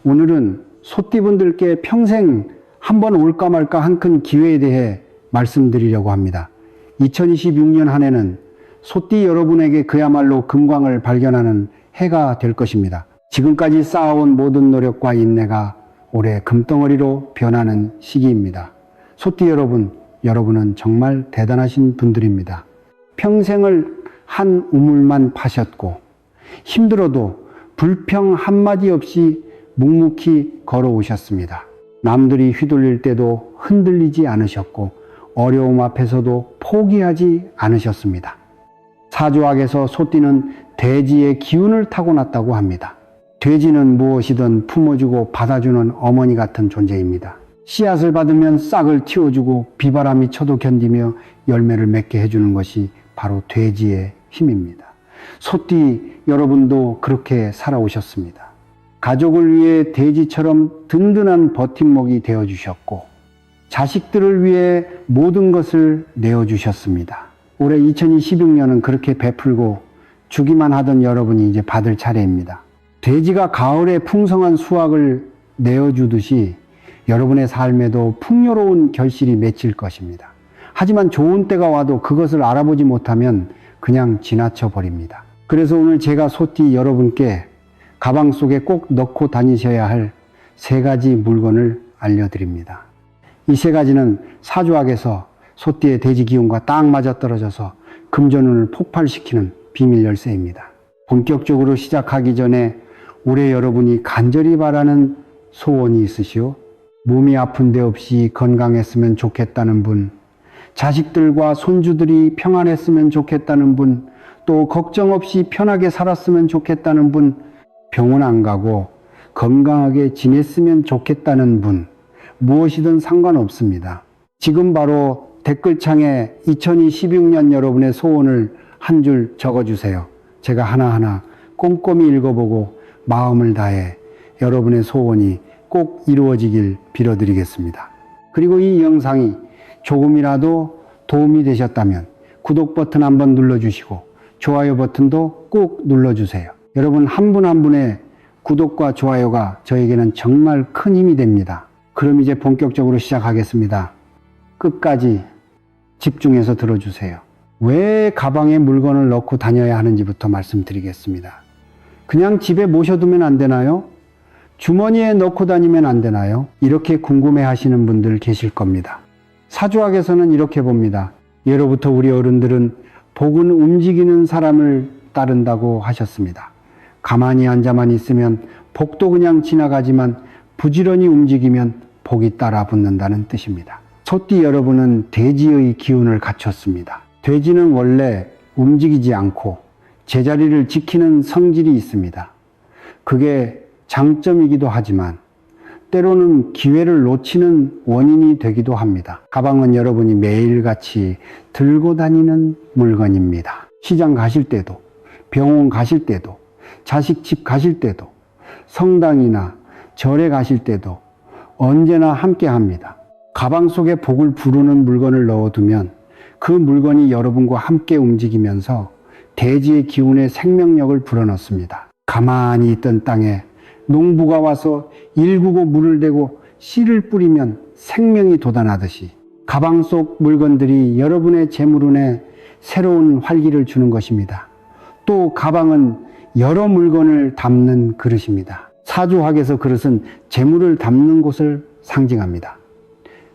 오늘은 소띠분들께 평생 한번 올까 말까 한 큰 기회에 대해 말씀드리려고 합니다. 2026년 한 해는 소띠 여러분에게 그야말로 금광을 발견하는 해가 될 것입니다. 지금까지 쌓아온 모든 노력과 인내가 올해 금덩어리로 변하는 시기입니다. 소띠 여러분, 여러분은 정말 대단하신 분들입니다. 평생을 한 우물만 파셨고 힘들어도 불평 한마디 없이 묵묵히 걸어오셨습니다. 남들이 휘둘릴 때도 흔들리지 않으셨고 어려움 앞에서도 포기하지 않으셨습니다. 사주학에서 소띠는 돼지의 기운을 타고났다고 합니다. 돼지는 무엇이든 품어주고 받아주는 어머니 같은 존재입니다. 씨앗을 받으면 싹을 틔워주고 비바람이 쳐도 견디며 열매를 맺게 해주는 것이 바로 돼지의 힘입니다. 소띠 여러분도 그렇게 살아오셨습니다. 가족을 위해 돼지처럼 든든한 버팀목이 되어주셨고 자식들을 위해 모든 것을 내어주셨습니다. 올해 2026년은 그렇게 베풀고 주기만 하던 여러분이 이제 받을 차례입니다. 돼지가 가을에 풍성한 수확을 내어주듯이 여러분의 삶에도 풍요로운 결실이 맺힐 것입니다. 하지만 좋은 때가 와도 그것을 알아보지 못하면 그냥 지나쳐 버립니다. 그래서 오늘 제가 소띠 여러분께 가방 속에 꼭 넣고 다니셔야 할 3가지 물건을 알려드립니다. 이 3가지는 사주학에서 소띠의 돼지 기운과 딱 맞아떨어져서 금전운을 폭발시키는 비밀 열쇠입니다. 본격적으로 시작하기 전에 올해 여러분이 간절히 바라는 소원이 있으시오? 몸이 아픈 데 없이 건강했으면 좋겠다는 분, 자식들과 손주들이 평안했으면 좋겠다는 분, 또 걱정 없이 편하게 살았으면 좋겠다는 분, 병원 안 가고 건강하게 지냈으면 좋겠다는 분, 무엇이든 상관없습니다. 지금 바로 댓글창에 2026년 여러분의 소원을 한 줄 적어주세요. 제가 하나하나 꼼꼼히 읽어보고 마음을 다해 여러분의 소원이 꼭 이루어지길 빌어드리겠습니다. 그리고 이 영상이 조금이라도 도움이 되셨다면 구독 버튼 한번 눌러주시고 좋아요 버튼도 꼭 눌러주세요. 여러분 한 분 한 분의 구독과 좋아요가 저에게는 정말 큰 힘이 됩니다. 그럼 이제 본격적으로 시작하겠습니다. 끝까지 집중해서 들어주세요. 왜 가방에 물건을 넣고 다녀야 하는지부터 말씀드리겠습니다. 그냥 집에 모셔두면 안 되나요? 주머니에 넣고 다니면 안 되나요? 이렇게 궁금해 하시는 분들 계실 겁니다. 사주학에서는 이렇게 봅니다. 예로부터 우리 어른들은 복은 움직이는 사람을 따른다고 하셨습니다. 가만히 앉아만 있으면 복도 그냥 지나가지만 부지런히 움직이면 복이 따라 붙는다는 뜻입니다. 소띠 여러분은 돼지의 기운을 갖췄습니다. 돼지는 원래 움직이지 않고 제자리를 지키는 성질이 있습니다. 그게 장점이기도 하지만 때로는 기회를 놓치는 원인이 되기도 합니다. 가방은 여러분이 매일같이 들고 다니는 물건입니다. 시장 가실 때도, 병원 가실 때도, 자식 집 가실 때도, 성당이나 절에 가실 때도 언제나 함께 합니다. 가방 속에 복을 부르는 물건을 넣어두면 그 물건이 여러분과 함께 움직이면서 돼지의 기운에 생명력을 불어넣습니다. 가만히 있던 땅에 농부가 와서 일구고 물을 대고 씨를 뿌리면 생명이 돋아나듯이 가방 속 물건들이 여러분의 재물운에 새로운 활기를 주는 것입니다. 또 가방은 여러 물건을 담는 그릇입니다. 사주학에서 그릇은 재물을 담는 곳을 상징합니다.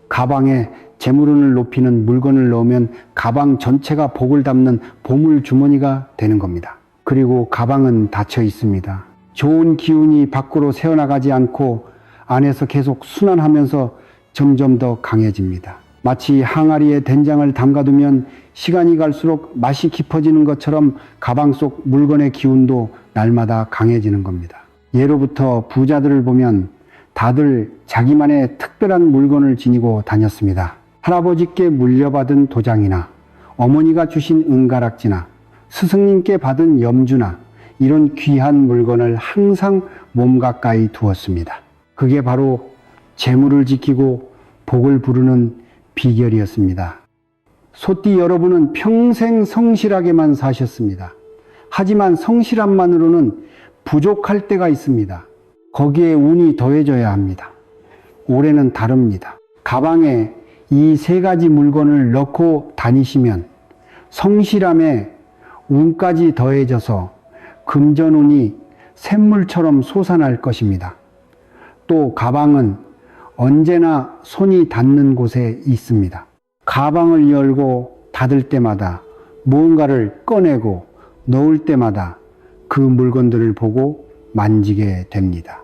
가방에 재물운을 높이는 물건을 넣으면 가방 전체가 복을 담는 보물 주머니가 되는 겁니다. 그리고 가방은 닫혀 있습니다. 좋은 기운이 밖으로 새어나가지 않고 안에서 계속 순환하면서 점점 더 강해집니다. 마치 항아리에 된장을 담가두면 시간이 갈수록 맛이 깊어지는 것처럼 가방 속 물건의 기운도 날마다 강해지는 겁니다. 예로부터 부자들을 보면 다들 자기만의 특별한 물건을 지니고 다녔습니다. 할아버지께 물려받은 도장이나 어머니가 주신 은가락지나 스승님께 받은 염주나 이런 귀한 물건을 항상 몸 가까이 두었습니다. 그게 바로 재물을 지키고 복을 부르는 비결이었습니다. 소띠 여러분은 평생 성실하게만 사셨습니다. 하지만 성실함만으로는 부족할 때가 있습니다. 거기에 운이 더해져야 합니다. 올해는 다릅니다. 가방에 이 세 가지 물건을 넣고 다니시면 성실함에 운까지 더해져서 금전운이 샘물처럼 솟아날 것입니다. 또 가방은 언제나 손이 닿는 곳에 있습니다. 가방을 열고 닫을 때마다 무언가를 꺼내고 넣을 때마다 그 물건들을 보고 만지게 됩니다.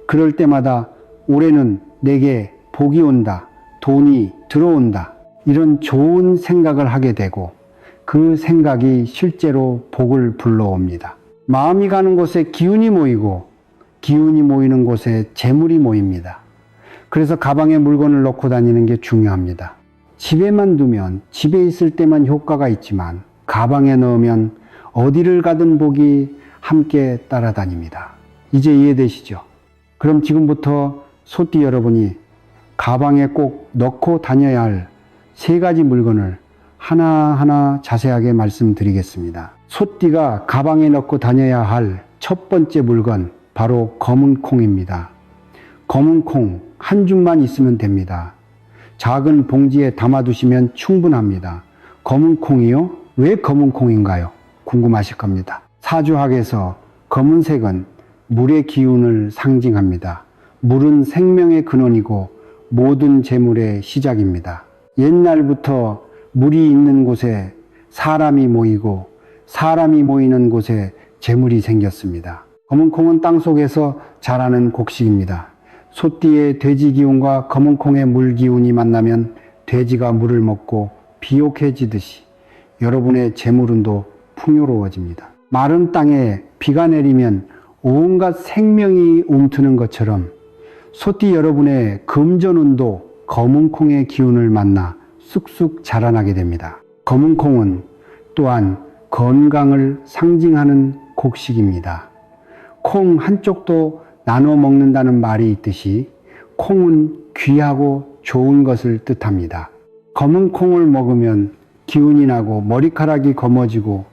그럴 때마다 올해는 내게 복이 온다, 돈이 들어온다, 이런 좋은 생각을 하게 되고 그 생각이 실제로 복을 불러옵니다. 마음이 가는 곳에 기운이 모이고 기운이 모이는 곳에 재물이 모입니다. 그래서 가방에 물건을 넣고 다니는 게 중요합니다. 집에만 두면 집에 있을 때만 효과가 있지만 가방에 넣으면 어디를 가든 복이 함께 따라다닙니다. 이제 이해되시죠? 그럼 지금부터 소띠 여러분이 가방에 꼭 넣고 다녀야 할 세 가지 물건을 하나하나 자세하게 말씀드리겠습니다. 소띠가 가방에 넣고 다녀야 할 첫 번째 물건, 바로 검은 콩입니다. 검은 콩 한 줌만 있으면 됩니다. 작은 봉지에 담아두시면 충분합니다. 검은 콩이요? 왜 검은 콩인가요? 궁금하실 겁니다. 사주학에서 검은색은 물의 기운을 상징합니다. 물은 생명의 근원이고 모든 재물의 시작입니다. 옛날부터 물이 있는 곳에 사람이 모이고 사람이 모이는 곳에 재물이 생겼습니다. 검은 콩은 땅속에서 자라는 곡식입니다. 소띠의 돼지 기운과 검은 콩의 물 기운이 만나면 돼지가 물을 먹고 비옥해지듯이 여러분의 재물운도 풍요로워집니다. 마른 땅에 비가 내리면 온갖 생명이 움트는 것처럼 소띠 여러분의 금전운도 검은 콩의 기운을 만나 쑥쑥 자라나게 됩니다. 검은 콩은 또한 건강을 상징하는 곡식입니다. 콩 한쪽도 나눠 먹는다는 말이 있듯이 콩은 귀하고 좋은 것을 뜻합니다. 검은 콩을 먹으면 기운이 나고 머리카락이 검어지고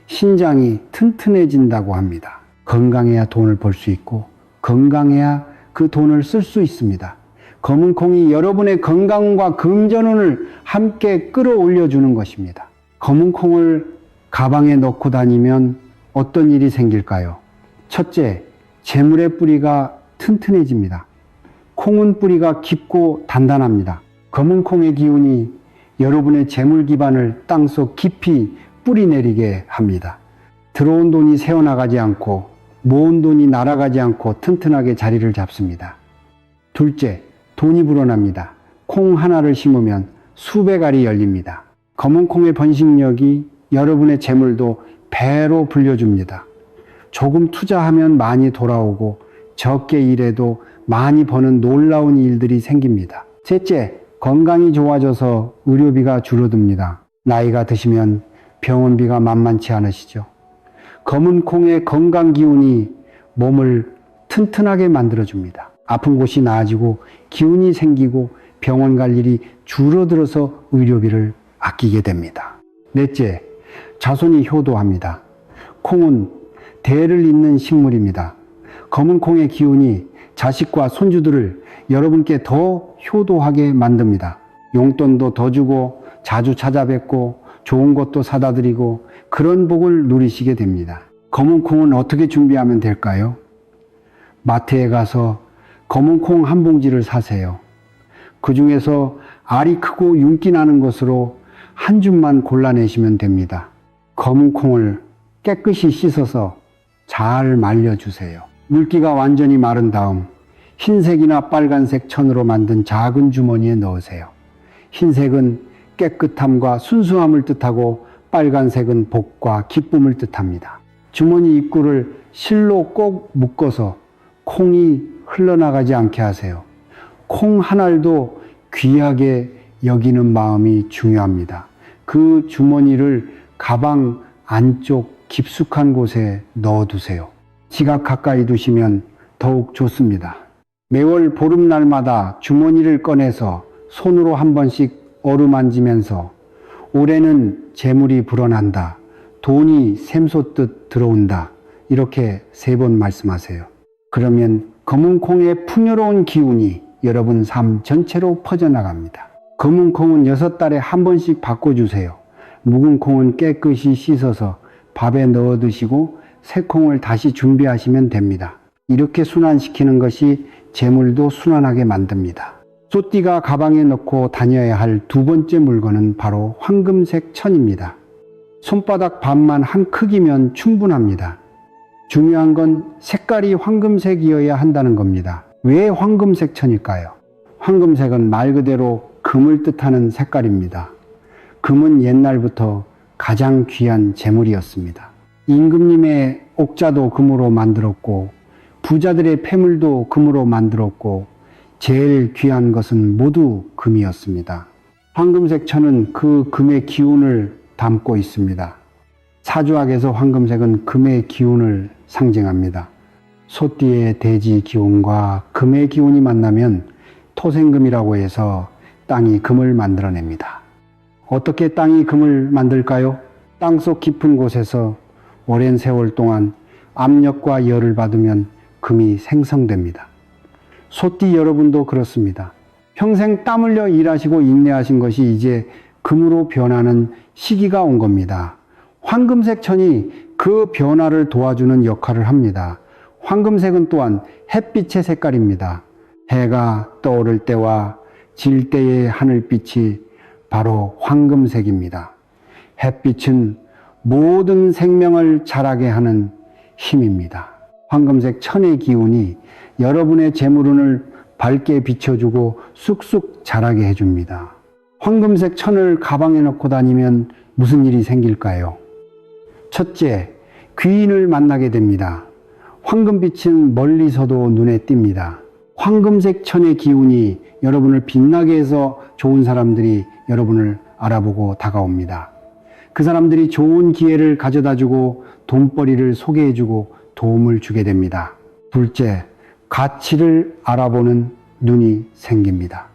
신장이 튼튼해진다고 합니다. 건강해야 돈을 벌 수 있고 건강해야 그 돈을 쓸 수 있습니다. 검은 콩이 여러분의 건강과 금전운을 함께 끌어올려주는 것입니다. 검은 콩을 가방에 넣고 다니면 어떤 일이 생길까요? 첫째, 재물의 뿌리가 튼튼해집니다. 콩은 뿌리가 깊고 단단합니다. 검은 콩의 기운이 여러분의 재물 기반을 땅속 깊이 뿌리내리게 합니다. 들어온 돈이 새어나가지 않고 모은 돈이 날아가지 않고 튼튼하게 자리를 잡습니다. 둘째, 돈이 불어납니다. 콩 하나를 심으면 수백 알이 열립니다. 검은 콩의 번식력이 여러분의 재물도 배로 불려줍니다. 조금 투자하면 많이 돌아오고 적게 일해도 많이 버는 놀라운 일들이 생깁니다. 셋째, 건강이 좋아져서 의료비가 줄어듭니다. 나이가 드시면 병원비가 만만치 않으시죠? 검은 콩의 건강 기운이 몸을 튼튼하게 만들어줍니다. 아픈 곳이 나아지고 기운이 생기고 병원 갈 일이 줄어들어서 의료비를 아끼게 됩니다. 넷째, 자손이 효도합니다. 콩은 대를 잇는 식물입니다. 검은 콩의 기운이 자식과 손주들을 여러분께 더 효도하게 만듭니다. 용돈도 더 주고 자주 찾아뵙고 좋은 것도 사다 드리고 그런 복을 누리시게 됩니다. 검은 콩은 어떻게 준비하면 될까요? 마트에 가서 검은 콩 한 봉지를 사세요. 그 중에서 알이 크고 윤기 나는 것으로 한 줌만 골라내시면 됩니다. 검은 콩을 깨끗이 씻어서 잘 말려주세요. 물기가 완전히 마른 다음 흰색이나 빨간색 천으로 만든 작은 주머니에 넣으세요. 흰색은 깨끗함과 순수함을 뜻하고 빨간색은 복과 기쁨을 뜻합니다. 주머니 입구를 실로 꼭 묶어서 콩이 흘러나가지 않게 하세요. 콩 한 알도 귀하게 여기는 마음이 중요합니다. 그 주머니를 가방 안쪽 깊숙한 곳에 넣어두세요. 지갑 가까이 두시면 더욱 좋습니다. 매월 보름날마다 주머니를 꺼내서 손으로 한 번씩 어루만지면서 올해는 재물이 불어난다, 돈이 샘솟듯 들어온다, 이렇게 3번 말씀하세요. 그러면 검은콩의 풍요로운 기운이 여러분 삶 전체로 퍼져나갑니다. 검은콩은 6달에 한 번씩 바꿔주세요. 묵은 콩은 깨끗이 씻어서 밥에 넣어 드시고 새 콩을 다시 준비하시면 됩니다. 이렇게 순환시키는 것이 재물도 순환하게 만듭니다. 소띠가 가방에 넣고 다녀야 할 두 번째 물건은 바로 황금색 천입니다. 손바닥 반만 한 크기면 충분합니다. 중요한 건 색깔이 황금색이어야 한다는 겁니다. 왜 황금색 천일까요? 황금색은 말 그대로 금을 뜻하는 색깔입니다. 금은 옛날부터 가장 귀한 재물이었습니다. 임금님의 옥자도 금으로 만들었고 부자들의 폐물도 금으로 만들었고 제일 귀한 것은 모두 금이었습니다. 황금색 천은 그 금의 기운을 담고 있습니다. 사주학에서 황금색은 금의 기운을 상징합니다. 소띠의 대지 기운과 금의 기운이 만나면 토생금이라고 해서 땅이 금을 만들어냅니다. 어떻게 땅이 금을 만들까요? 땅속 깊은 곳에서 오랜 세월 동안 압력과 열을 받으면 금이 생성됩니다. 소띠 여러분도 그렇습니다. 평생 땀 흘려 일하시고 인내하신 것이 이제 금으로 변하는 시기가 온 겁니다. 황금색 천이 그 변화를 도와주는 역할을 합니다. 황금색은 또한 햇빛의 색깔입니다. 해가 떠오를 때와 질 때의 하늘빛이 바로 황금색입니다. 햇빛은 모든 생명을 자라게 하는 힘입니다. 황금색 천의 기운이 여러분의 재물운을 밝게 비춰주고 쑥쑥 자라게 해줍니다. 황금색 천을 가방에 넣고 다니면 무슨 일이 생길까요? 첫째, 귀인을 만나게 됩니다. 황금빛은 멀리서도 눈에 띕니다. 황금색 천의 기운이 여러분을 빛나게 해서 좋은 사람들이 여러분을 알아보고 다가옵니다. 그 사람들이 좋은 기회를 가져다주고 돈벌이를 소개해주고 도움을 주게 됩니다. 둘째, 가치를 알아보는 눈이 생깁니다.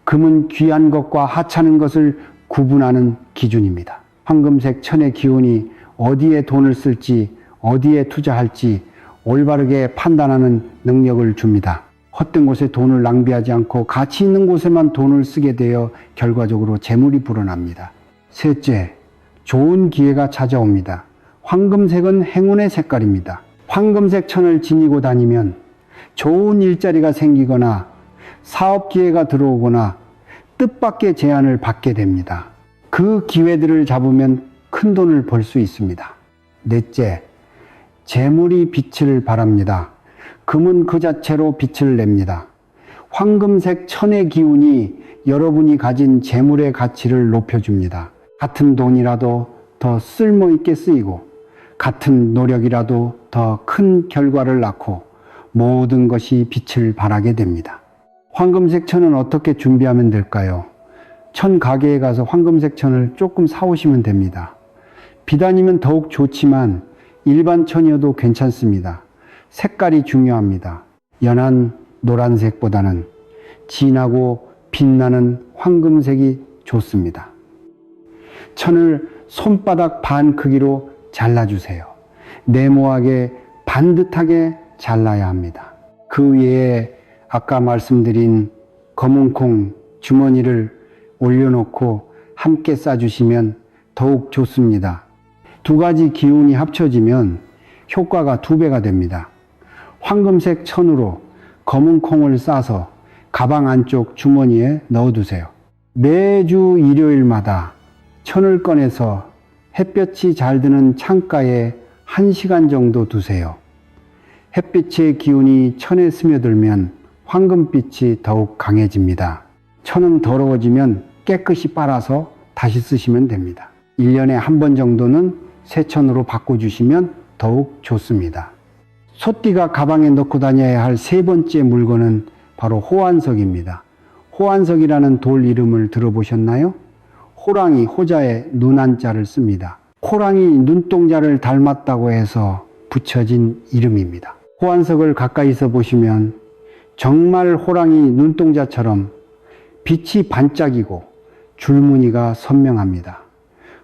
금은 귀한 것과 하찮은 것을 구분하는 기준입니다. 황금색 천의 기운이 어디에 돈을 쓸지, 어디에 투자할지 올바르게 판단하는 능력을 줍니다. 헛된 곳에 돈을 낭비하지 않고 가치 있는 곳에만 돈을 쓰게 되어 결과적으로 재물이 불어납니다. 셋째, 좋은 기회가 찾아옵니다. 황금색은 행운의 색깔입니다. 황금색 천을 지니고 다니면 좋은 일자리가 생기거나 사업 기회가 들어오거나 뜻밖의 제안을 받게 됩니다. 그 기회들을 잡으면 큰 돈을 벌 수 있습니다. 넷째, 재물이 빛을 발합니다. 금은 그 자체로 빛을 냅니다. 황금색 천의 기운이 여러분이 가진 재물의 가치를 높여줍니다. 같은 돈이라도 더 쓸모있게 쓰이고 같은 노력이라도 더 큰 결과를 낳고 모든 것이 빛을 발하게 됩니다. 황금색 천은 어떻게 준비하면 될까요? 천 가게에 가서 황금색 천을 조금 사오시면 됩니다. 비단이면 더욱 좋지만 일반 천이어도 괜찮습니다. 색깔이 중요합니다. 연한 노란색보다는 진하고 빛나는 황금색이 좋습니다. 천을 손바닥 반 크기로 잘라주세요. 네모하게 반듯하게 잘라야 합니다. 그 위에 아까 말씀드린 검은콩 주머니를 올려놓고 함께 싸주시면 더욱 좋습니다. 두 가지 기운이 합쳐지면 효과가 2배가 됩니다. 황금색 천으로 검은콩을 싸서 가방 안쪽 주머니에 넣어두세요. 매주 일요일마다 천을 꺼내서 햇볕이 잘 드는 창가에 1시간 정도 두세요. 햇빛의 기운이 천에 스며들면 황금빛이 더욱 강해집니다. 천은 더러워지면 깨끗이 빨아서 다시 쓰시면 됩니다. 1년에 한 번 정도는 새 천으로 바꿔주시면 더욱 좋습니다. 소띠가 가방에 넣고 다녀야 할 세 번째 물건은 바로 호환석입니다. 호환석이라는 돌 이름을 들어보셨나요? 호랑이 호자에 눈한자를 씁니다. 호랑이 눈동자를 닮았다고 해서 붙여진 이름입니다. 호환석을 가까이서 보시면 정말 호랑이 눈동자처럼 빛이 반짝이고 줄무늬가 선명합니다.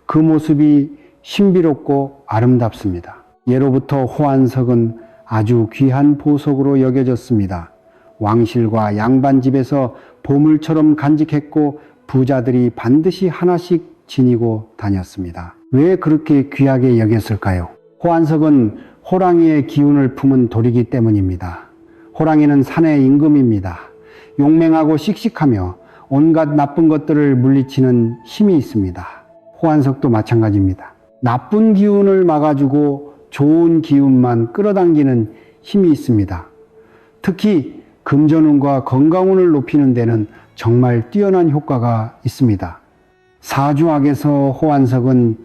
그 모습이 신비롭고 아름답습니다. 예로부터 호환석은 아주 귀한 보석으로 여겨졌습니다. 왕실과 양반집에서 보물처럼 간직했고 부자들이 반드시 하나씩 지니고 다녔습니다. 왜 그렇게 귀하게 여겼을까요? 호안석은 호랑이의 기운을 품은 돌이기 때문입니다. 호랑이는 산의 임금입니다. 용맹하고 씩씩하며 온갖 나쁜 것들을 물리치는 힘이 있습니다. 호안석도 마찬가지입니다. 나쁜 기운을 막아주고 좋은 기운만 끌어당기는 힘이 있습니다. 특히 금전운과 건강운을 높이는 데는 정말 뛰어난 효과가 있습니다. 사주학에서 호안석은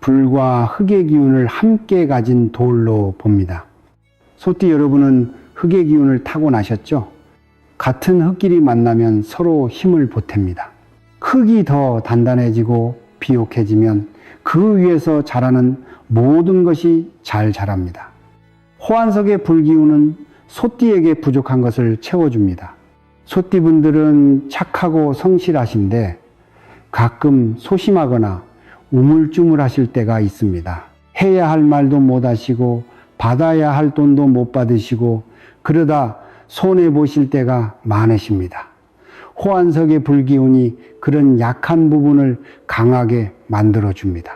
불과 흙의 기운을 함께 가진 돌로 봅니다. 소띠 여러분은 흙의 기운을 타고나셨죠? 같은 흙끼리 만나면 서로 힘을 보탭니다. 흙이 더 단단해지고 비옥해지면 그 위에서 자라는 모든 것이 잘 자랍니다. 호안석의 불기운은 소띠에게 부족한 것을 채워줍니다. 소띠분들은 착하고 성실하신데 가끔 소심하거나 우물쭈물하실 때가 있습니다. 해야 할 말도 못 하시고 받아야 할 돈도 못 받으시고 그러다 손해보실 때가 많으십니다. 호안석의 불기운이 그런 약한 부분을 강하게 만들어줍니다.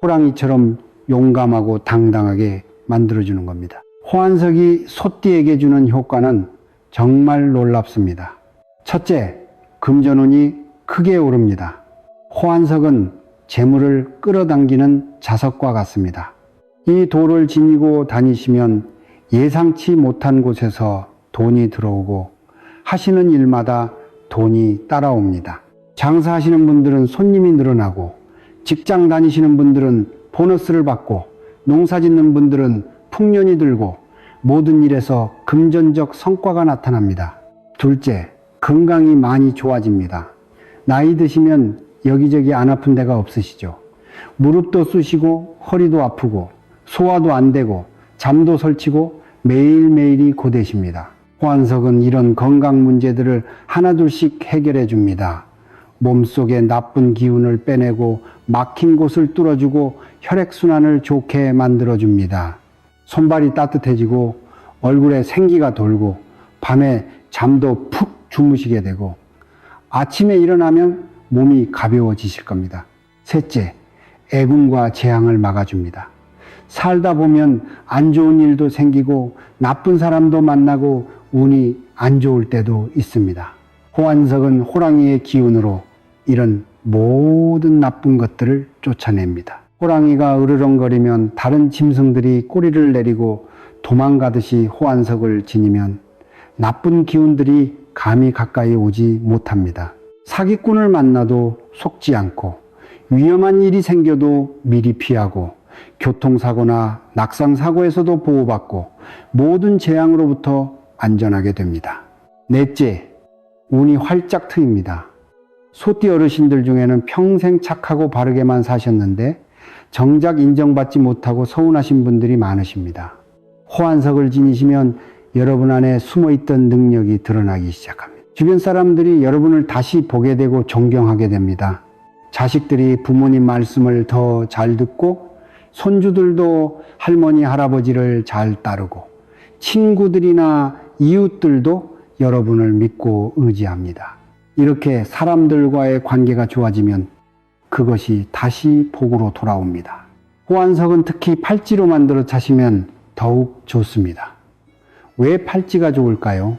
호랑이처럼 용감하고 당당하게 만들어주는 겁니다. 호안석이 소띠에게 주는 효과는 정말 놀랍습니다. 첫째, 금전운이 크게 오릅니다. 호안석은 재물을 끌어당기는 자석과 같습니다. 이 돌을 지니고 다니시면 예상치 못한 곳에서 돈이 들어오고 하시는 일마다 돈이 따라옵니다. 장사하시는 분들은 손님이 늘어나고 직장 다니시는 분들은 보너스를 받고 농사 짓는 분들은 풍년이 들고 모든 일에서 금전적 성과가 나타납니다. 둘째, 건강이 많이 좋아집니다. 나이 드시면 여기저기 안 아픈 데가 없으시죠? 무릎도 쑤시고 허리도 아프고 소화도 안 되고 잠도 설치고 매일매일이 고되십니다. 호안석은 이런 건강 문제들을 하나둘씩 해결해 줍니다. 몸속에 나쁜 기운을 빼내고 막힌 곳을 뚫어주고 혈액순환을 좋게 만들어줍니다. 손발이 따뜻해지고 얼굴에 생기가 돌고 밤에 잠도 푹 주무시게 되고 아침에 일어나면 몸이 가벼워지실 겁니다. 셋째, 애군과 재앙을 막아줍니다. 살다 보면 안 좋은 일도 생기고 나쁜 사람도 만나고 운이 안 좋을 때도 있습니다. 호안석은 호랑이의 기운으로 이런 모든 나쁜 것들을 쫓아냅니다. 호랑이가 으르렁거리면 다른 짐승들이 꼬리를 내리고 도망가듯이 호안석을 지니면 나쁜 기운들이 감히 가까이 오지 못합니다. 사기꾼을 만나도 속지 않고 위험한 일이 생겨도 미리 피하고 교통사고나 낙상사고에서도 보호받고 모든 재앙으로부터 안전하게 됩니다. 넷째, 운이 활짝 트입니다. 소띠 어르신들 중에는 평생 착하고 바르게만 사셨는데 정작 인정받지 못하고 서운하신 분들이 많으십니다. 호안석을 지니시면 여러분 안에 숨어있던 능력이 드러나기 시작합니다. 주변 사람들이 여러분을 다시 보게 되고 존경하게 됩니다. 자식들이 부모님 말씀을 더 잘 듣고 손주들도 할머니, 할아버지를 잘 따르고 친구들이나 이웃들도 여러분을 믿고 의지합니다. 이렇게 사람들과의 관계가 좋아지면 그것이 다시 복으로 돌아옵니다. 호안석은 특히 팔찌로 만들어 차시면 더욱 좋습니다. 왜 팔찌가 좋을까요?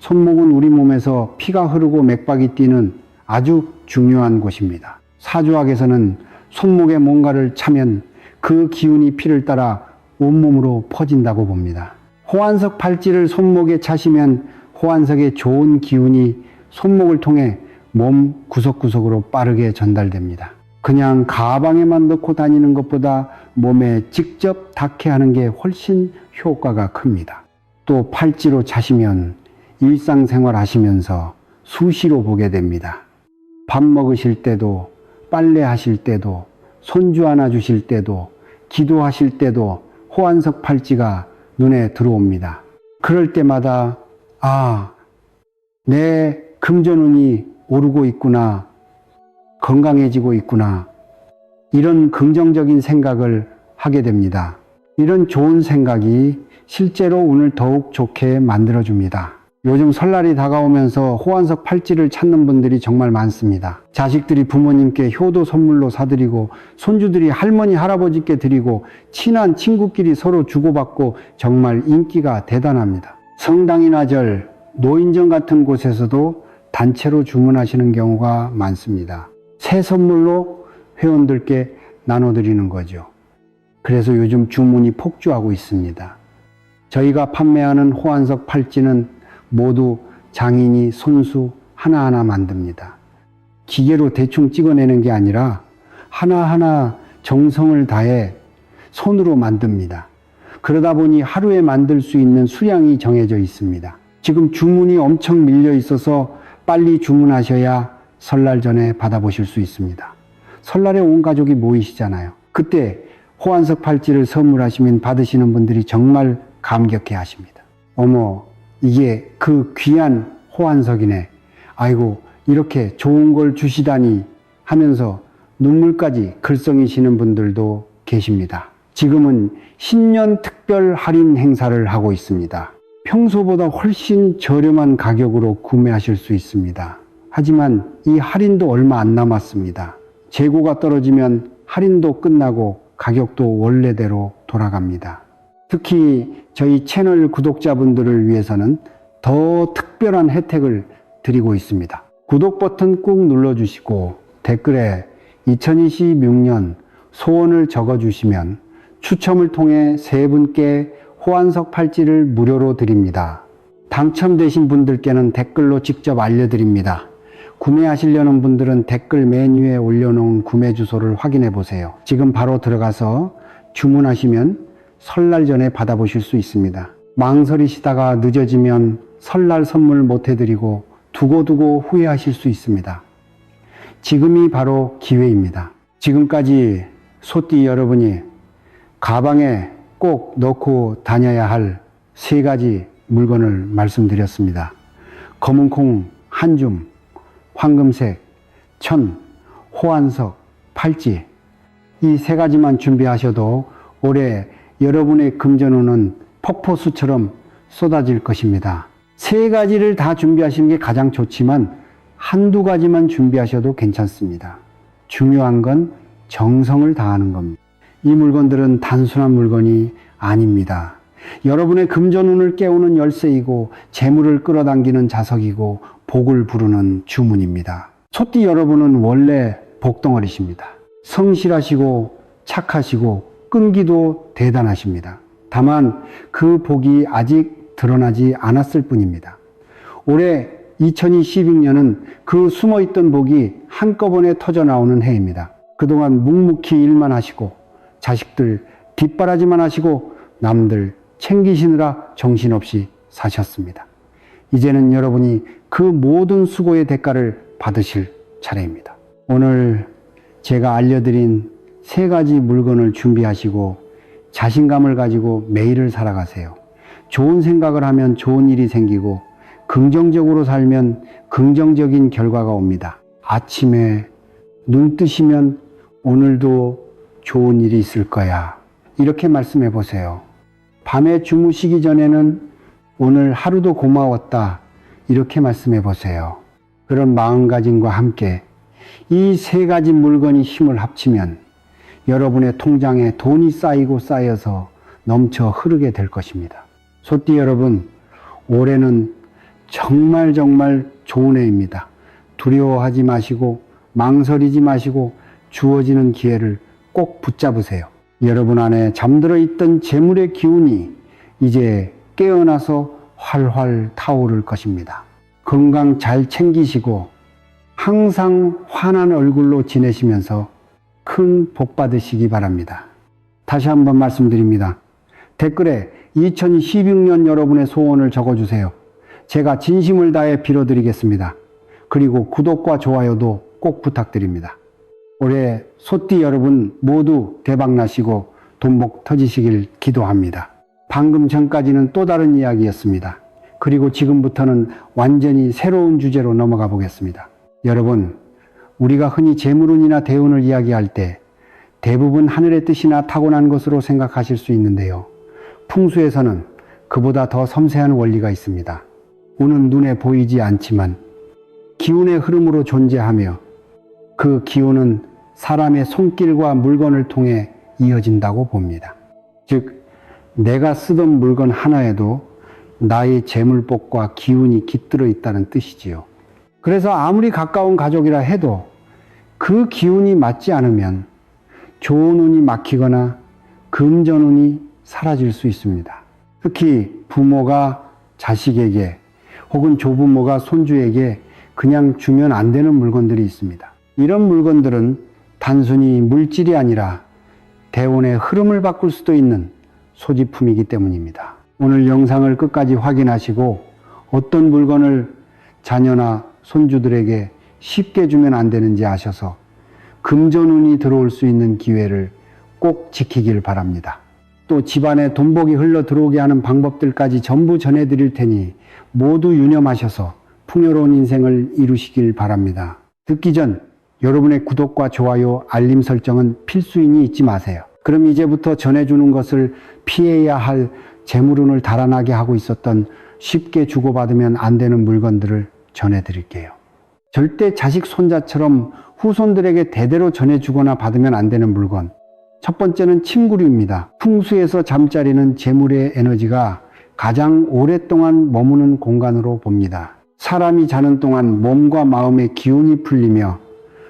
손목은 우리 몸에서 피가 흐르고 맥박이 뛰는 아주 중요한 곳입니다. 사주학에서는 손목에 뭔가를 차면 그 기운이 피를 따라 온몸으로 퍼진다고 봅니다. 호안석 팔찌를 손목에 차시면 호안석의 좋은 기운이 손목을 통해 몸 구석구석으로 빠르게 전달됩니다. 그냥 가방에만 넣고 다니는 것보다 몸에 직접 닿게 하는 게 훨씬 효과가 큽니다. 또 팔찌로 차시면 일상생활 하시면서 수시로 보게 됩니다. 밥 먹으실 때도, 빨래하실 때도, 손주 안아주실 때도, 기도하실 때도 호안석 팔찌가 눈에 들어옵니다. 그럴 때마다 내 금전운이 오르고 있구나, 건강해지고 있구나, 이런 긍정적인 생각을 하게 됩니다. 이런 좋은 생각이 실제로 운을 더욱 좋게 만들어줍니다. 요즘 설날이 다가오면서 호환석 팔찌를 찾는 분들이 정말 많습니다. 자식들이 부모님께 효도 선물로 사드리고 손주들이 할머니 할아버지께 드리고 친한 친구끼리 서로 주고받고 정말 인기가 대단합니다. 성당이나 절, 노인정 같은 곳에서도 단체로 주문하시는 경우가 많습니다. 새 선물로 회원들께 나눠드리는 거죠. 그래서 요즘 주문이 폭주하고 있습니다. 저희가 판매하는 호환석 팔찌는 모두 장인이 손수 하나하나 만듭니다. 기계로 대충 찍어내는 게 아니라 하나하나 정성을 다해 손으로 만듭니다. 그러다 보니 하루에 만들 수 있는 수량이 정해져 있습니다. 지금 주문이 엄청 밀려 있어서 빨리 주문하셔야 설날 전에 받아보실 수 있습니다. 설날에 온 가족이 모이시잖아요. 그때 호환석 팔찌를 선물하시면 받으시는 분들이 정말 감격해 하십니다. 어머, 이게 그 귀한 호환석이네. 아이고, 이렇게 좋은 걸 주시다니 하면서 눈물까지 글썽이시는 분들도 계십니다. 지금은 신년 특별 할인 행사를 하고 있습니다. 평소보다 훨씬 저렴한 가격으로 구매하실 수 있습니다. 하지만 이 할인도 얼마 안 남았습니다. 재고가 떨어지면 할인도 끝나고 가격도 원래대로 돌아갑니다. 특히 저희 채널 구독자분들을 위해서는 더 특별한 혜택을 드리고 있습니다. 구독 버튼 꾹 눌러주시고 댓글에 2026년 소원을 적어주시면 추첨을 통해 3분께 호환석 팔찌를 무료로 드립니다. 당첨되신 분들께는 댓글로 직접 알려드립니다. 구매하시려는 분들은 댓글 메뉴에 올려놓은 구매 주소를 확인해 보세요. 지금 바로 들어가서 주문하시면 설날 전에 받아보실 수 있습니다. 망설이시다가 늦어지면 설날 선물 못 해드리고 두고두고 후회하실 수 있습니다. 지금이 바로 기회입니다. 지금까지 소띠 여러분이 가방에 꼭 넣고 다녀야 할 3가지 물건을 말씀드렸습니다. 검은 콩 한 줌, 황금색, 천, 호환석, 팔찌, 이 3가지만 준비하셔도 올해 여러분의 금전운은 폭포수처럼 쏟아질 것입니다. 3가지를 다 준비하시는 게 가장 좋지만 한두 가지만 준비하셔도 괜찮습니다. 중요한 건 정성을 다하는 겁니다. 이 물건들은 단순한 물건이 아닙니다. 여러분의 금전운을 깨우는 열쇠이고 재물을 끌어당기는 자석이고 복을 부르는 주문입니다. 소띠 여러분은 원래 복덩어리십니다. 성실하시고 착하시고 끈기도 대단하십니다. 다만 그 복이 아직 드러나지 않았을 뿐입니다. 올해 2026년은 그 숨어있던 복이 한꺼번에 터져나오는 해입니다. 그동안 묵묵히 일만 하시고 자식들 뒷바라지만 하시고 남들 챙기시느라 정신없이 사셨습니다. 이제는 여러분이 그 모든 수고의 대가를 받으실 차례입니다. 오늘 제가 알려드린 3가지 물건을 준비하시고 자신감을 가지고 매일을 살아가세요. 좋은 생각을 하면 좋은 일이 생기고 긍정적으로 살면 긍정적인 결과가 옵니다. 아침에 눈 뜨시면 오늘도 좋은 일이 있을 거야. 이렇게 말씀해 보세요. 밤에 주무시기 전에는 오늘 하루도 고마웠다. 이렇게 말씀해 보세요. 그런 마음가짐과 함께 이 3가지 물건이 힘을 합치면 여러분의 통장에 돈이 쌓이고 쌓여서 넘쳐 흐르게 될 것입니다. 소띠 여러분, 올해는 정말 좋은 해입니다. 두려워하지 마시고 망설이지 마시고 주어지는 기회를 꼭 붙잡으세요. 여러분 안에 잠들어 있던 재물의 기운이 이제 깨어나서 활활 타오를 것입니다. 건강 잘 챙기시고 항상 환한 얼굴로 지내시면서 큰 복 받으시기 바랍니다. 다시 한번 말씀드립니다. 댓글에 2016년 여러분의 소원을 적어주세요. 제가 진심을 다해 빌어드리겠습니다. 그리고 구독과 좋아요도 꼭 부탁드립니다. 올해 소띠 여러분 모두 대박나시고 돈복 터지시길 기도합니다. 방금 전까지는 또 다른 이야기였습니다. 그리고 지금부터는 완전히 새로운 주제로 넘어가 보겠습니다. 여러분, 우리가 흔히 재물운이나 대운을 이야기할 때 대부분 하늘의 뜻이나 타고난 것으로 생각하실 수 있는데요. 풍수에서는 그보다 더 섬세한 원리가 있습니다. 운은 눈에 보이지 않지만 기운의 흐름으로 존재하며 그 기운은 사람의 손길과 물건을 통해 이어진다고 봅니다. 즉, 내가 쓰던 물건 하나에도 나의 재물복과 기운이 깃들어 있다는 뜻이지요. 그래서 아무리 가까운 가족이라 해도 그 기운이 맞지 않으면 좋은 운이 막히거나 금전운이 사라질 수 있습니다. 특히 부모가 자식에게 혹은 조부모가 손주에게 그냥 주면 안 되는 물건들이 있습니다. 이런 물건들은 단순히 물질이 아니라 대운의 흐름을 바꿀 수도 있는 소지품이기 때문입니다. 오늘 영상을 끝까지 확인하시고 어떤 물건을 자녀나 손주들에게 쉽게 주면 안 되는지 아셔서 금전운이 들어올 수 있는 기회를 꼭 지키길 바랍니다. 또 집안에 돈복이 흘러 들어오게 하는 방법들까지 전부 전해드릴 테니 모두 유념하셔서 풍요로운 인생을 이루시길 바랍니다. 듣기 전 여러분의 구독과 좋아요, 알림 설정은 필수이니 잊지 마세요. 그럼 이제부터 전해주는 것을 피해야 할 재물운을 달아나게 하고 있었던 쉽게 주고받으면 안 되는 물건들을 전해드릴게요. 절대 자식 손자처럼 후손들에게 대대로 전해주거나 받으면 안 되는 물건. 첫 번째는 침구류입니다. 풍수에서 잠자리는 재물의 에너지가 가장 오랫동안 머무는 공간으로 봅니다. 사람이 자는 동안 몸과 마음의 기운이 풀리며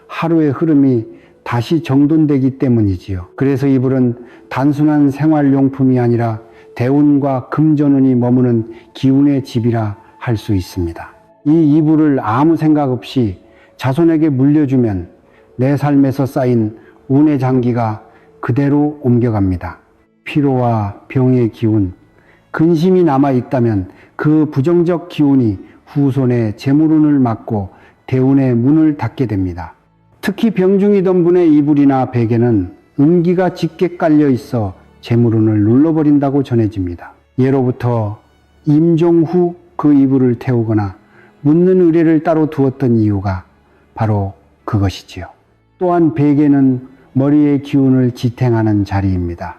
하루의 흐름이 다시 정돈되기 때문이지요. 그래서 이불은 단순한 생활용품이 아니라 대운과 금전운이 머무는 기운의 집이라 할 수 있습니다. 이 이불을 아무 생각 없이 자손에게 물려주면 내 삶에서 쌓인 운의 장기가 그대로 옮겨갑니다. 피로와 병의 기운, 근심이 남아있다면 그 부정적 기운이 후손의 재물운을 막고 대운의 문을 닫게 됩니다. 특히 병중이던 분의 이불이나 베개는 음기가 짙게 깔려 있어 재물운을 눌러버린다고 전해집니다. 예로부터 임종 후 그 이불을 태우거나 묻는 의뢰를 따로 두었던 이유가 바로 그것이지요. 또한 베개는 머리의 기운을 지탱하는 자리입니다.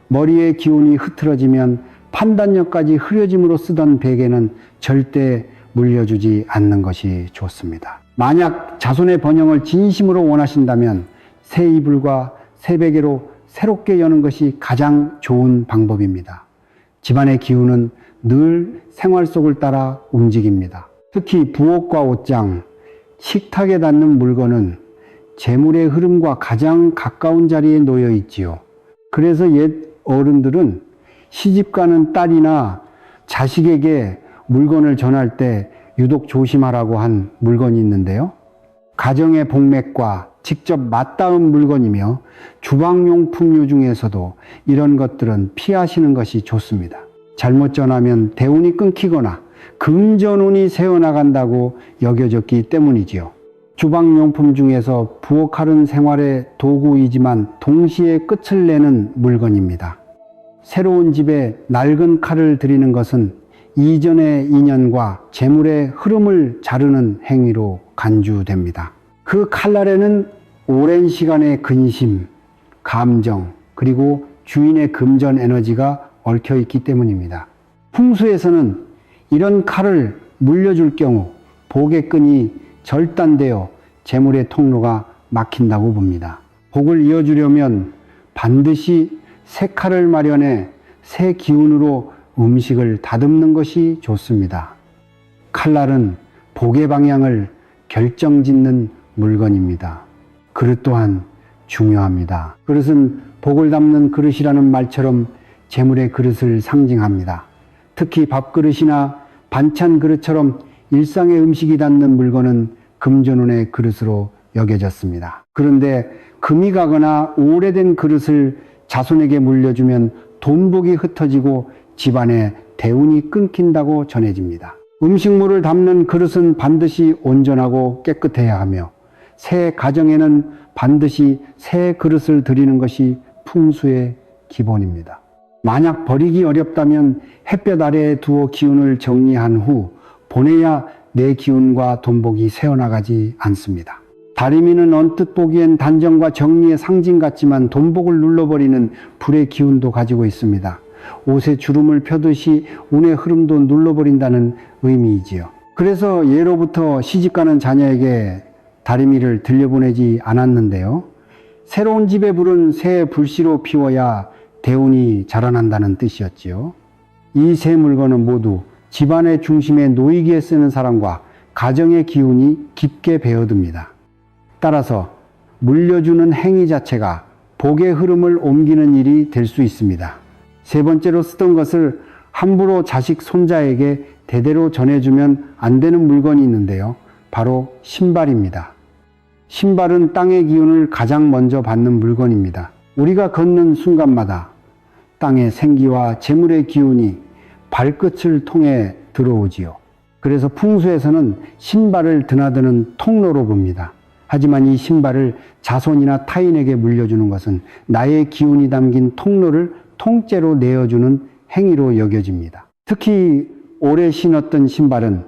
머리의 기운이 흐트러지면 판단력까지 흐려짐으로 쓰던 베개는 절대 물려주지 않는 것이 좋습니다. 만약 자손의 번영을 진심으로 원하신다면 새 이불과 새 베개로 새롭게 여는 것이 가장 좋은 방법입니다. 집안의 기운은 늘 생활 속을 따라 움직입니다. 특히 부엌과 옷장, 식탁에 닿는 물건은 재물의 흐름과 가장 가까운 자리에 놓여 있지요. 그래서 옛 어른들은 시집가는 딸이나 자식에게 물건을 전할 때 유독 조심하라고 한 물건이 있는데요. 가정의 복맥과 직접 맞닿은 물건이며 주방용품류 중에서도 이런 것들은 피하시는 것이 좋습니다. 잘못 전하면 대운이 끊기거나 금전운이 새어나간다고 여겨졌기 때문이지요. 주방용품 중에서 부엌칼은 생활의 도구이지만 동시에 끝을 내는 물건입니다. 새로운 집에 낡은 칼을 들이는 것은 이전의 인연과 재물의 흐름을 자르는 행위로 간주됩니다. 그 칼날에는 오랜 시간의 근심, 감정, 그리고 주인의 금전 에너지가 얽혀 있기 때문입니다. 풍수에서는 이런 칼을 물려줄 경우 복의 끈이 절단되어 재물의 통로가 막힌다고 봅니다. 복을 이어주려면 반드시 새 칼을 마련해 새 기운으로 음식을 다듬는 것이 좋습니다. 칼날은 복의 방향을 결정짓는 물건입니다. 그릇 또한 중요합니다. 그릇은 복을 담는 그릇이라는 말처럼 재물의 그릇을 상징합니다. 특히 밥그릇이나 반찬 그릇처럼 일상의 음식이 닿는 물건은 금전운의 그릇으로 여겨졌습니다. 그런데 금이 가거나 오래된 그릇을 자손에게 물려주면 돈복이 흩어지고 집안에 대운이 끊긴다고 전해집니다. 음식물을 담는 그릇은 반드시 온전하고 깨끗해야 하며 새 가정에는 반드시 새 그릇을 드리는 것이 풍수의 기본입니다. 만약 버리기 어렵다면 햇볕 아래에 두어 기운을 정리한 후 보내야 내 기운과 돈복이 새어나가지 않습니다. 다리미는 언뜻 보기엔 단정과 정리의 상징 같지만 돈복을 눌러버리는 불의 기운도 가지고 있습니다. 옷에 주름을 펴듯이 운의 흐름도 눌러버린다는 의미이지요. 그래서 예로부터 시집가는 자녀에게 다리미를 들려보내지 않았는데요. 새로운 집에 불은 새 불씨로 피워야 대운이 자라난다는 뜻이었지요. 이 세 물건은 모두 집안의 중심에 놓이기에 쓰는 사람과 가정의 기운이 깊게 배어듭니다. 따라서 물려주는 행위 자체가 복의 흐름을 옮기는 일이 될 수 있습니다. 세 번째로 쓰던 것을 함부로 자식 손자에게 대대로 전해주면 안 되는 물건이 있는데요. 바로 신발입니다. 신발은 땅의 기운을 가장 먼저 받는 물건입니다. 우리가 걷는 순간마다 땅의 생기와 재물의 기운이 발끝을 통해 들어오지요. 그래서 풍수에서는 신발을 드나드는 통로로 봅니다. 하지만 이 신발을 자손이나 타인에게 물려주는 것은 나의 기운이 담긴 통로를 통째로 내어주는 행위로 여겨집니다. 특히 오래 신었던 신발은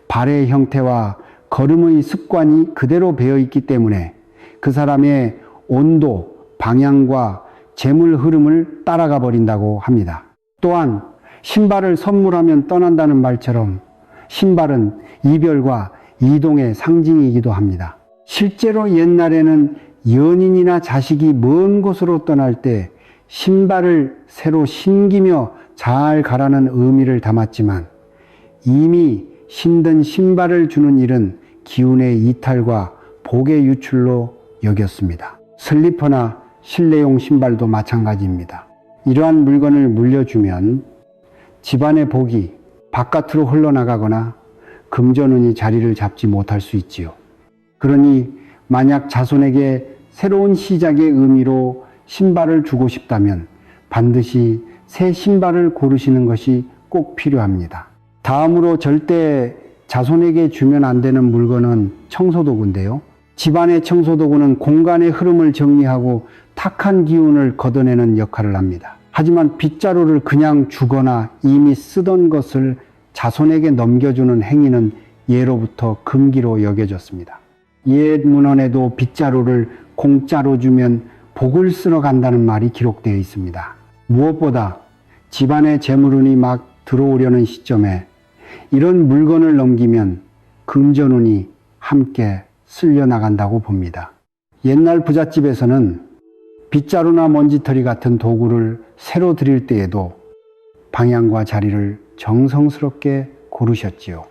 발의 형태와 걸음의 습관이 그대로 배어있기 때문에 그 사람의 온도, 방향과 재물 흐름을 따라가 버린다고 합니다. 또한 신발을 선물하면 떠난다는 말처럼 신발은 이별과 이동의 상징이기도 합니다. 실제로 옛날에는 연인이나 자식이 먼 곳으로 떠날 때 신발을 새로 신기며 잘 가라는 의미를 담았지만 이미 신든 신발을 주는 일은 기운의 이탈과 복의 유출로 여겼습니다. 슬리퍼나 실내용 신발도 마찬가지입니다. 이러한 물건을 물려주면 집안의 복이 바깥으로 흘러나가거나 금전운이 자리를 잡지 못할 수 있지요. 그러니 만약 자손에게 새로운 시작의 의미로 신발을 주고 싶다면 반드시 새 신발을 고르시는 것이 꼭 필요합니다. 다음으로 절대 자손에게 주면 안 되는 물건은 청소도구인데요. 집안의 청소도구는 공간의 흐름을 정리하고 탁한 기운을 걷어내는 역할을 합니다. 하지만 빗자루를 그냥 주거나 이미 쓰던 것을 자손에게 넘겨주는 행위는 예로부터 금기로 여겨졌습니다. 옛 문헌에도 빗자루를 공짜로 주면 복을 쓸어 간다는 말이 기록되어 있습니다. 무엇보다 집안의 재물운이 막 들어오려는 시점에 이런 물건을 넘기면 금전운이 함께 쓸려 나간다고 봅니다. 옛날 부잣집에서는 빗자루나 먼지털이 같은 도구를 새로 드릴 때에도 방향과 자리를 정성스럽게 고르셨지요.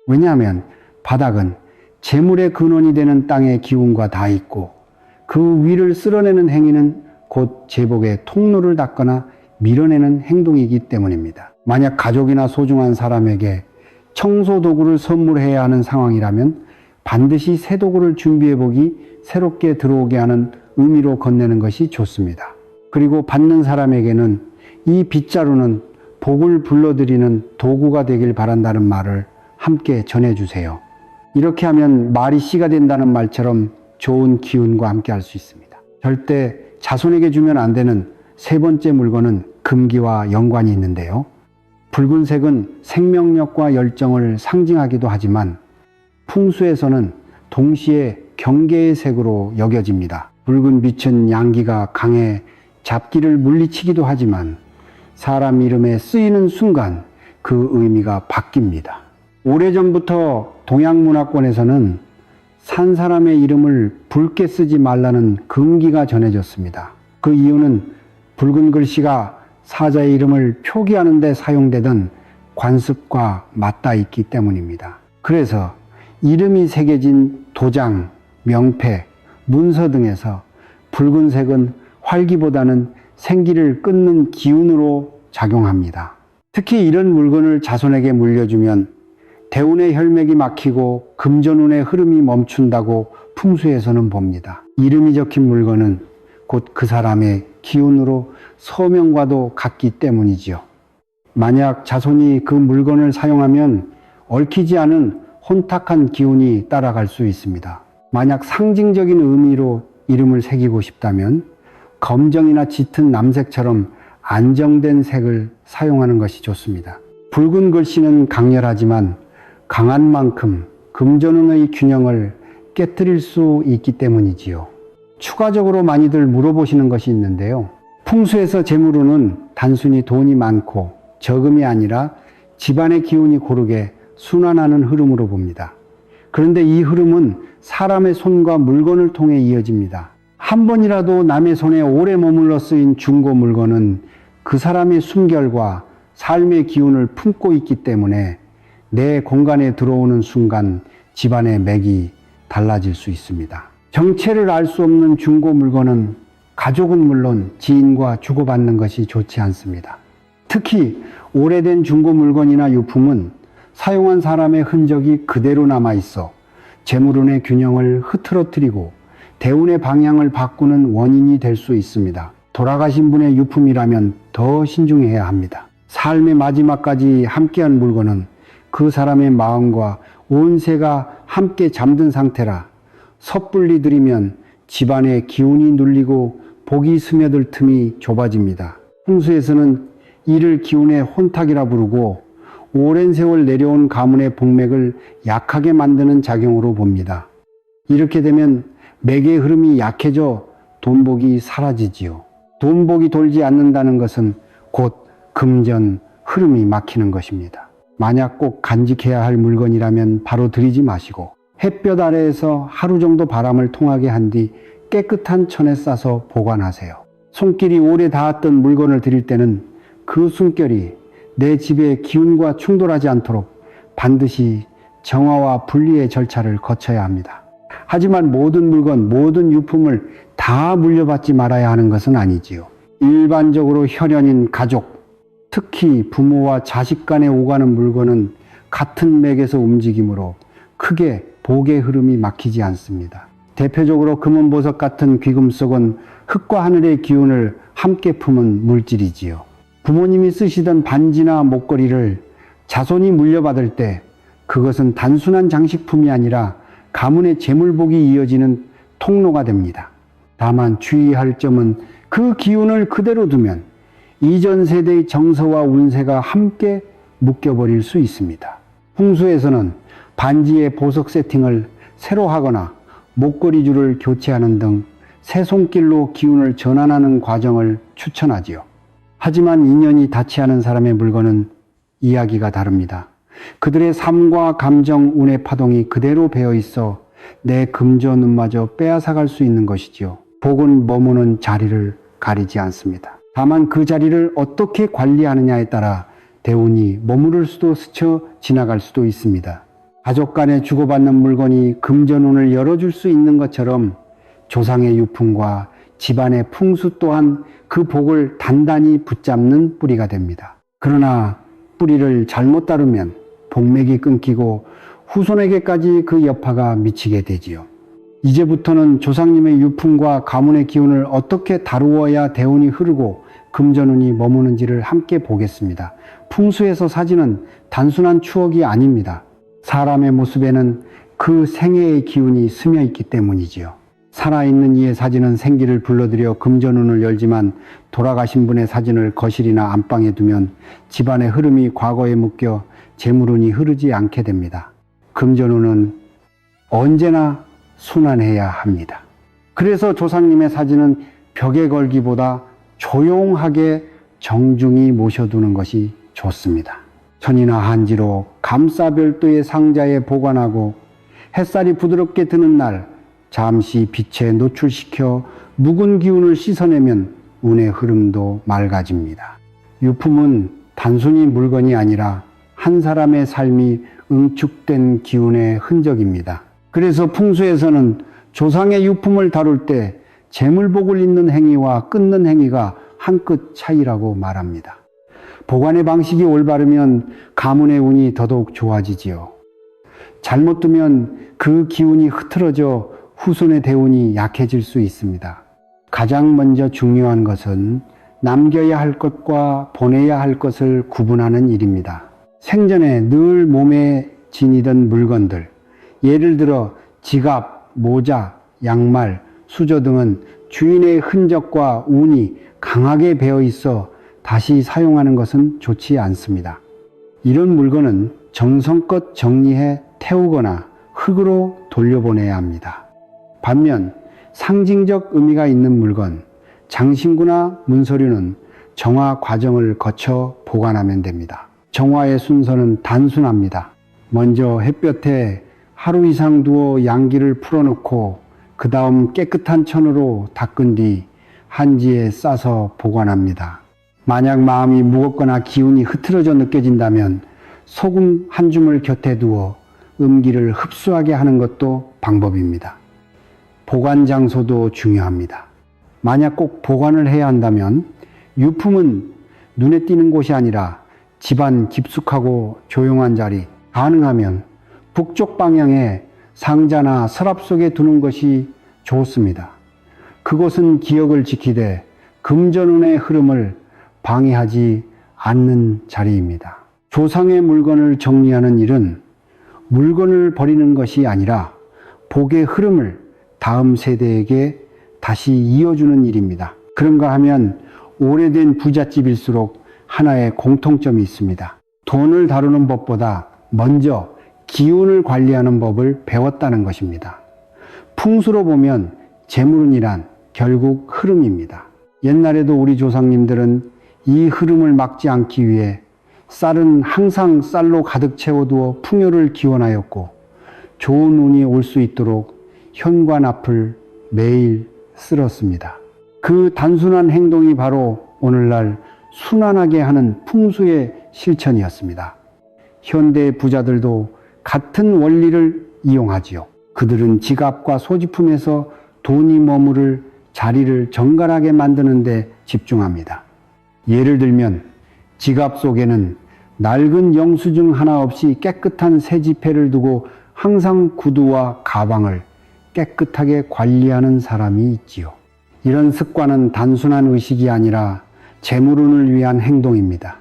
왜냐하면 바닥은 재물의 근원이 되는 땅의 기운과 다 있고 그 위를 쓸어내는 행위는 곧 제복의 통로를 닦거나 밀어내는 행동이기 때문입니다. 만약 가족이나 소중한 사람에게 청소 도구를 선물해야 하는 상황이라면 반드시 새 도구를 준비해 보기 새롭게 들어오게 하는 의미로 건네는 것이 좋습니다. 그리고 받는 사람에게는 이 빗자루는 복을 불러들이는 도구가 되길 바란다는 말을 함께 전해주세요. 이렇게 하면 말이 씨가 된다는 말처럼 좋은 기운과 함께 할 수 있습니다. 절대 자손에게 주면 안 되는 세 번째 물건은 금기와 연관이 있는데요. 붉은색은 생명력과 열정을 상징하기도 하지만 풍수에서는 동시에 경계의 색으로 여겨집니다. 붉은 빛은 양기가 강해 잡기를 물리치기도 하지만 사람 이름에 쓰이는 순간 그 의미가 바뀝니다. 오래전부터 동양문화권에서는 산 사람의 이름을 붉게 쓰지 말라는 금기가 전해졌습니다. 그 이유는 붉은 글씨가 사자의 이름을 표기하는 데 사용되던 관습과 맞닿아 있기 때문입니다. 그래서 이름이 새겨진 도장, 명패, 문서 등에서 붉은색은 활기보다는 생기를 끊는 기운으로 작용합니다. 특히 이런 물건을 자손에게 물려주면 대운의 혈맥이 막히고 금전운의 흐름이 멈춘다고 풍수에서는 봅니다. 이름이 적힌 물건은 곧 그 사람의 기운으로 서명과도 같기 때문이지요. 만약 자손이 그 물건을 사용하면 얽히지 않은 혼탁한 기운이 따라갈 수 있습니다. 만약 상징적인 의미로 이름을 새기고 싶다면 검정이나 짙은 남색처럼 안정된 색을 사용하는 것이 좋습니다. 붉은 글씨는 강렬하지만 강한 만큼 금전운의 균형을 깨뜨릴 수 있기 때문이지요. 추가적으로 많이들 물어보시는 것이 있는데요. 풍수에서 재물운은 단순히 돈이 많고 적음이 아니라 집안의 기운이 고르게 순환하는 흐름으로 봅니다. 그런데 이 흐름은 사람의 손과 물건을 통해 이어집니다. 한 번이라도 남의 손에 오래 머물러 쓰인 중고 물건은 그 사람의 숨결과 삶의 기운을 품고 있기 때문에 내 공간에 들어오는 순간 집안의 맥이 달라질 수 있습니다. 정체를 알 수 없는 중고 물건은 가족은 물론 지인과 주고받는 것이 좋지 않습니다. 특히 오래된 중고 물건이나 유품은 사용한 사람의 흔적이 그대로 남아 있어 재물운의 균형을 흐트러뜨리고 대운의 방향을 바꾸는 원인이 될 수 있습니다. 돌아가신 분의 유품이라면 더 신중해야 합니다. 삶의 마지막까지 함께한 물건은 그 사람의 마음과 온 세가 함께 잠든 상태라 섣불리 들이면 집안의 기운이 눌리고 복이 스며들 틈이 좁아집니다. 풍수에서는 이를 기운의 혼탁이라 부르고 오랜 세월 내려온 가문의 복맥을 약하게 만드는 작용으로 봅니다. 이렇게 되면 맥의 흐름이 약해져 돈복이 사라지지요. 돈복이 돌지 않는다는 것은 곧 금전 흐름이 막히는 것입니다. 만약 꼭 간직해야 할 물건이라면 바로 들이지 마시고 햇볕 아래에서 하루 정도 바람을 통하게 한 뒤 깨끗한 천에 싸서 보관하세요. 손길이 오래 닿았던 물건을 드릴 때는 그 숨결이 내 집의 기운과 충돌하지 않도록 반드시 정화와 분리의 절차를 거쳐야 합니다. 하지만 모든 물건, 모든 유품을 다 물려받지 말아야 하는 것은 아니지요. 일반적으로 혈연인 가족, 특히 부모와 자식 간에 오가는 물건은 같은 맥에서 움직이므로 크게 복의 흐름이 막히지 않습니다. 대표적으로 금은보석 같은 귀금속은 흙과 하늘의 기운을 함께 품은 물질이지요. 부모님이 쓰시던 반지나 목걸이를 자손이 물려받을 때 그것은 단순한 장식품이 아니라 가문의 재물복이 이어지는 통로가 됩니다. 다만 주의할 점은 그 기운을 그대로 두면 이전 세대의 정서와 운세가 함께 묶여버릴 수 있습니다. 풍수에서는 반지의 보석 세팅을 새로 하거나 목걸이 줄을 교체하는 등 새 손길로 기운을 전환하는 과정을 추천하지요. 하지만 인연이 닿지 않은 사람의 물건은 이야기가 다릅니다. 그들의 삶과 감정, 운의 파동이 그대로 배어 있어 내 금전운마저 빼앗아갈 수 있는 것이지요. 복은 머무는 자리를 가리지 않습니다. 다만 그 자리를 어떻게 관리하느냐에 따라 대운이 머무를 수도 스쳐 지나갈 수도 있습니다. 가족 간에 주고받는 물건이 금전운을 열어줄 수 있는 것처럼 조상의 유품과 집안의 풍수 또한 그 복을 단단히 붙잡는 뿌리가 됩니다. 그러나 뿌리를 잘못 다루면 복맥이 끊기고 후손에게까지 그 여파가 미치게 되지요. 이제부터는 조상님의 유품과 가문의 기운을 어떻게 다루어야 대운이 흐르고 금전운이 머무는지를 함께 보겠습니다. 풍수에서 사진은 단순한 추억이 아닙니다. 사람의 모습에는 그 생애의 기운이 스며 있기 때문이지요. 살아있는 이의 사진은 생기를 불러들여 금전운을 열지만 돌아가신 분의 사진을 거실이나 안방에 두면 집안의 흐름이 과거에 묶여 재물운이 흐르지 않게 됩니다. 금전운은 언제나 순환해야 합니다. 그래서 조상님의 사진은 벽에 걸기보다 조용하게 정중히 모셔두는 것이 좋습니다. 천이나 한지로 감싸별도의 상자에 보관하고 햇살이 부드럽게 드는 날 잠시 빛에 노출시켜 묵은 기운을 씻어내면 운의 흐름도 맑아집니다. 유품은 단순히 물건이 아니라 한 사람의 삶이 응축된 기운의 흔적입니다. 그래서 풍수에서는 조상의 유품을 다룰 때 재물복을 잇는 행위와 끊는 행위가 한 끗 차이라고 말합니다. 보관의 방식이 올바르면 가문의 운이 더더욱 좋아지지요. 잘못 두면 그 기운이 흐트러져 후손의 대운이 약해질 수 있습니다. 가장 먼저 중요한 것은 남겨야 할 것과 보내야 할 것을 구분하는 일입니다. 생전에 늘 몸에 지니던 물건들, 예를 들어 지갑, 모자, 양말, 수저 등은 주인의 흔적과 운이 강하게 배어 있어 다시 사용하는 것은 좋지 않습니다. 이런 물건은 정성껏 정리해 태우거나 흙으로 돌려보내야 합니다. 반면 상징적 의미가 있는 물건, 장신구나 문서류는 정화 과정을 거쳐 보관하면 됩니다. 정화의 순서는 단순합니다. 먼저 햇볕에 하루 이상 두어 양기를 풀어놓고 그 다음 깨끗한 천으로 닦은 뒤 한지에 싸서 보관합니다. 만약 마음이 무겁거나 기운이 흐트러져 느껴진다면 소금 한 줌을 곁에 두어 음기를 흡수하게 하는 것도 방법입니다. 보관 장소도 중요합니다. 만약 꼭 보관을 해야 한다면 유품은 눈에 띄는 곳이 아니라 집안 깊숙하고 조용한 자리, 가능하면 북쪽 방향의 상자나 서랍 속에 두는 것이 좋습니다. 그곳은 기억을 지키되 금전운의 흐름을 방해하지 않는 자리입니다. 조상의 물건을 정리하는 일은 물건을 버리는 것이 아니라 복의 흐름을 다음 세대에게 다시 이어주는 일입니다. 그런가 하면 오래된 부잣집일수록 하나의 공통점이 있습니다. 돈을 다루는 법보다 먼저 기운을 관리하는 법을 배웠다는 것입니다. 풍수로 보면 재물운이란 결국 흐름입니다. 옛날에도 우리 조상님들은 이 흐름을 막지 않기 위해 쌀은 항상 쌀로 가득 채워두어 풍요를 기원하였고 좋은 운이 올 수 있도록 현관 앞을 매일 쓸었습니다. 그 단순한 행동이 바로 오늘날 순환하게 하는 풍수의 실천이었습니다. 현대 부자들도 같은 원리를 이용하지요. 그들은 지갑과 소지품에서 돈이 머무를 자리를 정갈하게 만드는 데 집중합니다. 예를 들면 지갑 속에는 낡은 영수증 하나 없이 깨끗한 새 지폐를 두고 항상 구두와 가방을 깨끗하게 관리하는 사람이 있지요. 이런 습관은 단순한 의식이 아니라 재물운을 위한 행동입니다.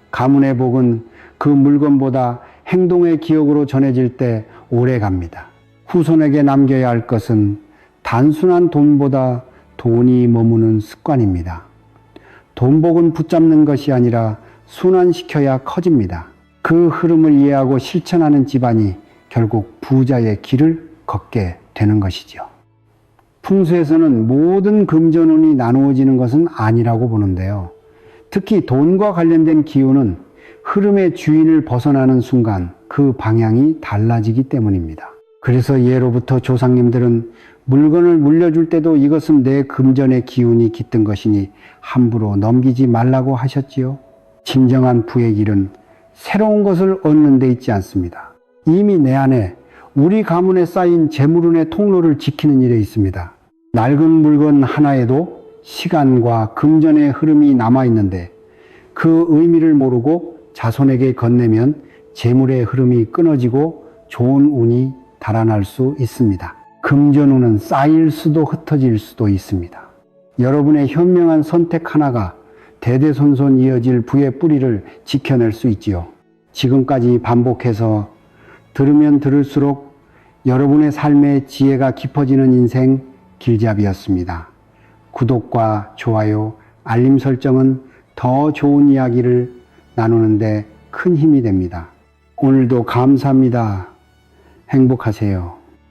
가문의 복은 그 물건보다 행동의 기억으로 전해질 때 오래 갑니다. 후손에게 남겨야 할 것은 단순한 돈보다 돈이 머무는 습관입니다. 돈복은 붙잡는 것이 아니라 순환시켜야 커집니다. 그 흐름을 이해하고 실천하는 집안이 결국 부자의 길을 걷게 되는 것이죠. 풍수에서는 모든 금전운이 나누어지는 것은 아니라고 보는데요. 특히 돈과 관련된 기운은 흐름의 주인을 벗어나는 순간 그 방향이 달라지기 때문입니다. 그래서 예로부터 조상님들은 물건을 물려줄 때도 이것은 내 금전의 기운이 깃든 것이니 함부로 넘기지 말라고 하셨지요. 진정한 부의 길은 새로운 것을 얻는 데 있지 않습니다. 이미 내 안에 우리 가문에 쌓인 재물운의 통로를 지키는 일에 있습니다. 낡은 물건 하나에도 시간과 금전의 흐름이 남아있는데 그 의미를 모르고 자손에게 건네면 재물의 흐름이 끊어지고 좋은 운이 달아날 수 있습니다. 금전운은 쌓일 수도 흩어질 수도 있습니다. 여러분의 현명한 선택 하나가 대대손손 이어질 부의 뿌리를 지켜낼 수 있지요. 지금까지 반복해서 들으면 들을수록 여러분의 삶의 지혜가 깊어지는 인생 길잡이였습니다. 구독과 좋아요, 알림 설정은 더 좋은 이야기를 나누는데 큰 힘이 됩니다. 오늘도 감사합니다. 행복하세요.